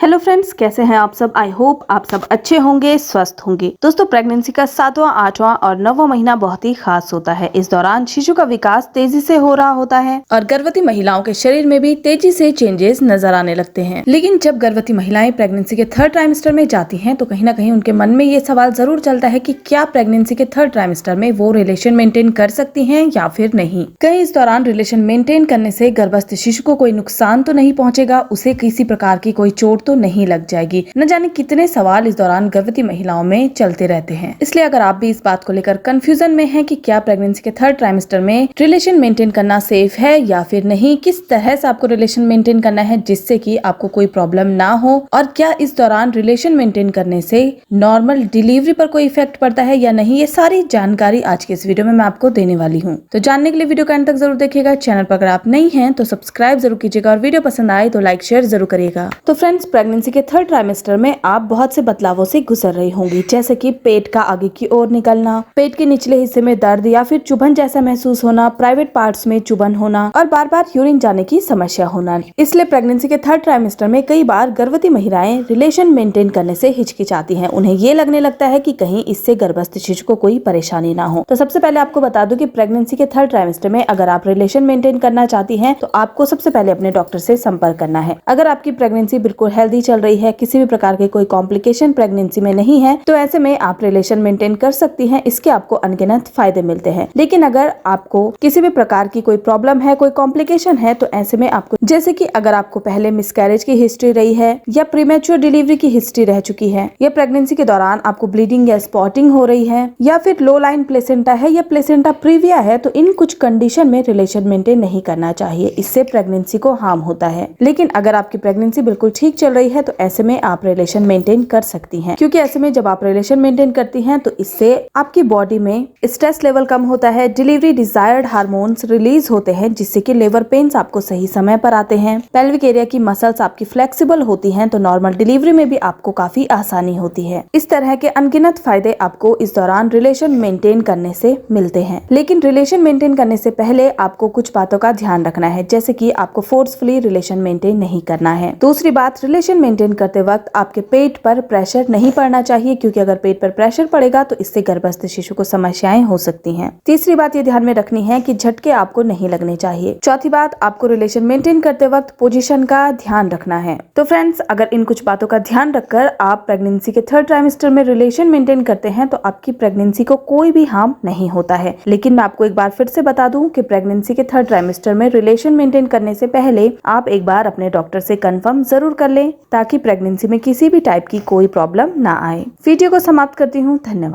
Hello friends, कैसे हैं आप सब। आई होप आप सब अच्छे होंगे, स्वस्थ होंगे। दोस्तों, प्रेगनेंसी का 7वां, 8वां और 9वां महीना बहुत ही खास होता है। इस दौरान शिशु का विकास तेजी से हो रहा होता है और गर्भवती महिलाओं के शरीर में भी तेजी से चेंजेस नजर आने लगते हैं। लेकिन जब गर्भवती महिलाएं प्रेगनेंसी के 3rd ट्राइमेस्टर में जाती हैं तो कहीं ना कहीं उनके मन में ये सवाल जरूर चलता है कि क्या प्रेगनेंसी के 3rd ट्राइमेस्टर में वो रिलेशन मेंटेन कर सकती हैं या फिर नहीं। कहीं इस दौरान रिलेशन मेंटेन करने से गर्भस्थ शिशु को कोई नुकसान तो नहीं पहुंचेगा, उसे किसी प्रकार की कोई चोट तो नहीं लग जाएगी। न जाने कितने सवाल इस दौरान गर्भवती महिलाओं में चलते रहते हैं। इसलिए अगर आप भी इस बात को लेकर कंफ्यूजन में हैं कि क्या प्रेगनेंसी के 3rd ट्राइमेस्टर में रिलेशन मेंटेन करना सेफ है या फिर नहीं, किस तरह से आपको रिलेशन मेंटेन करना है जिससे कि आपको कोई प्रॉब्लम ना हो, और क्या इस दौरान रिलेशन मेंटेन करने से नॉर्मल डिलीवरी पर कोई इफेक्ट पड़ता है या नहीं, ये सारी जानकारी आज के इस वीडियो में मैं आपको देने वाली हूँ। तो जानने के लिए वीडियो को अंत तक जरूर देखिएगा। चैनल पर अगर आप नहीं हैं तो सब्सक्राइब जरूर कीजिएगा और वीडियो पसंद आए तो लाइक शेयर जरूर करिएगा। तो फ्रेंड्स, प्रेगनेंसी के 3rd ट्राइमेस्टर में आप बहुत से बदलावों से गुजर रही होंगी, जैसे कि पेट का आगे की ओर निकलना, पेट के निचले हिस्से में दर्द या फिर चुभन जैसा महसूस होना, प्राइवेट पार्ट्स में चुभन होना और बार बार यूरिन जाने की समस्या होना। इसलिए प्रेगनेंसी के 3rd ट्राइमेस्टर में कई बार गर्भवती महिलाएं रिलेशन मेंटेन करने से हिचकिचाती हैं। उन्हें ये लगने लगता है कि कहीं इससे गर्भस्थ शिशु को कोई परेशानी ना हो। तो सबसे पहले आपको बता दूं कि प्रेगनेंसी के 3rd ट्राइमेस्टर में अगर आप रिलेशन मेंटेन करना चाहती हैं तो आपको सबसे पहले अपने डॉक्टर से संपर्क करना है। अगर आपकी प्रेगनेंसी बिल्कुल हेल्दी चल रही है, किसी भी प्रकार के कोई कॉम्प्लिकेशन प्रेगनेंसी में नहीं है, तो ऐसे में आप रिलेशन मेंटेन कर सकती हैं। इसके आपको अनगिनत फायदे मिलते हैं। लेकिन अगर आपको किसी भी प्रकार की कोई प्रॉब्लम है, कोई कॉम्प्लिकेशन है, तो ऐसे में आपको, जैसे कि अगर आपको पहले मिसकैरेज की हिस्ट्री रही है या प्रीमेच्योर डिलीवरी की हिस्ट्री रह चुकी है, या प्रेगनेंसी के दौरान आपको ब्लीडिंग या स्पॉटिंग हो रही है, या फिर लो लाइन प्लेसेंटा है या प्लेसेंटा प्रीविया है, तो इन कुछ कंडीशन में रिलेशन मेंटेन नहीं करना चाहिए। इससे प्रेगनेंसी को हार्म होता है। लेकिन अगर आपकी प्रेगनेंसी बिल्कुल ठीक चल रही है तो ऐसे में आप रिलेशन मेंटेन कर सकती हैं, क्योंकि ऐसे में जब आप रिलेशन मेंटेन करती हैं तो इससे आपकी बॉडी में स्ट्रेस लेवल कम होता है, डिलीवरी डिजायर्ड हार्मोन्स रिलीज होते हैं, जिससे कि लेबर पेन्स आपको सही समय पर आते हैं, पेल्विक एरिया की मसल्स आपकी फ्लेक्सिबल होती हैं, तो नॉर्मल डिलीवरी में भी आपको काफी आसानी होती है। इस तरह के अनगिनत फायदे आपको इस दौरान रिलेशन मेंटेन करने से मिलते हैं। लेकिन रिलेशन मेंटेन करने से पहले आपको कुछ बातों का ध्यान रखना है, जैसे कि आपको फोर्सफुली रिलेशन मेंटेन नहीं करना है। दूसरी बात, रिलेशन मेंटेन करते वक्त आपके पेट पर प्रेशर नहीं पड़ना चाहिए, क्योंकि अगर पेट पर प्रेशर पड़ेगा तो इससे गर्भस्थ शिशु को समस्याएं हो सकती हैं। तीसरी बात ये ध्यान में रखनी है कि झटके आपको नहीं लगने चाहिए। चौथी बात, आपको रिलेशन मेंटेन करते वक्त पोजीशन का ध्यान रखना है। तो फ्रेंड्स, अगर इन कुछ बातों का ध्यान रखकर आप प्रेगनेंसी के 3rd ट्राइमेस्टर में रिलेशन मेंटेन करते हैं तो आपकी प्रेगनेंसी को कोई भी हार्म नहीं होता है। लेकिन मैं आपको एक बार फिर से बता दूं कि प्रेगनेंसी के 3rd ट्राइमेस्टर में रिलेशन मेंटेन करने से पहले आप एक बार अपने डॉक्टर से कंफर्म जरूर कर लें, ताकि प्रेगनेंसी में किसी भी टाइप की कोई प्रॉब्लम ना आए। वीडियो को समाप्त करती हूँ। धन्यवाद।